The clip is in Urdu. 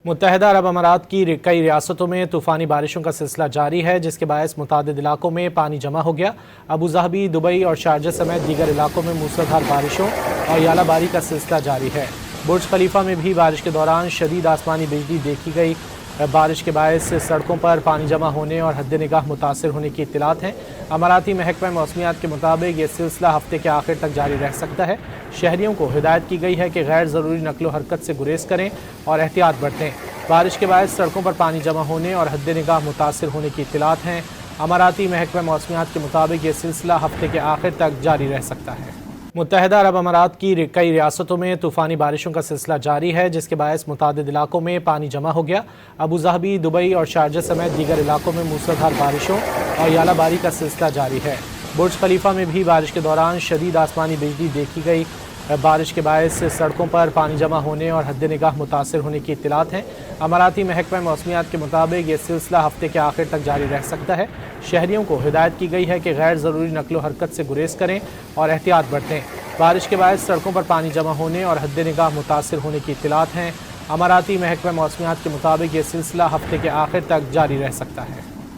متحدہ عرب امارات کی کئی ریاستوں میں طوفانی بارشوں کا سلسلہ جاری ہے، جس کے باعث متعدد علاقوں میں پانی جمع ہو گیا۔ ابوظہبی، دبئی اور شارجہ سمیت دیگر علاقوں میں موسلادھار بارشوں اور ژالہ باری کا سلسلہ جاری ہے۔ برج خلیفہ میں بھی بارش کے دوران شدید آسمانی بجلی دیکھی گئی۔ بارش کے باعث سڑکوں پر پانی جمع ہونے اور حد نگاہ متاثر ہونے کی اطلاعات ہیں۔ اماراتی محکمہ موسمیات کے مطابق یہ سلسلہ ہفتے کے آخر تک جاری رہ سکتا ہے۔ شہریوں کو ہدایت کی گئی ہے کہ غیر ضروری نقل و حرکت سے گریز کریں اور احتیاط برتیں۔ بارش کے باعث سڑکوں پر پانی جمع ہونے اور حد نگاہ متاثر ہونے کی اطلاعات ہیں۔ اماراتی محکمہ موسمیات کے مطابق یہ سلسلہ ہفتے کے آخر تک جاری رہ سکتا ہے۔ متحدہ عرب امارات کی کئی ریاستوں میں طوفانی بارشوں کا سلسلہ جاری ہے، جس کے باعث متعدد علاقوں میں پانی جمع ہو گیا۔ ابوظہبی، دبئی اور شارجہ سمیت دیگر علاقوں میں موسلادھار بارشوں اور ژالہ باری کا سلسلہ جاری ہے۔ برج خلیفہ میں بھی بارش کے دوران شدید آسمانی بجلی دیکھی گئی۔ بارش کے باعث سڑکوں پر پانی جمع ہونے اور حد نگاہ متاثر ہونے کی اطلاعات ہیں۔ اماراتی محکمہ موسمیات کے مطابق یہ سلسلہ ہفتے کے آخر تک جاری رہ سکتا ہے۔ شہریوں کو ہدایت کی گئی ہے کہ غیر ضروری نقل و حرکت سے گریز کریں اور احتیاط برتیں۔ بارش کے باعث سڑکوں پر پانی جمع ہونے اور حد نگاہ متاثر ہونے کی اطلاعات ہیں۔ اماراتی محکمہ موسمیات کے مطابق یہ سلسلہ ہفتے کے آخر تک جاری رہ سکتا ہے۔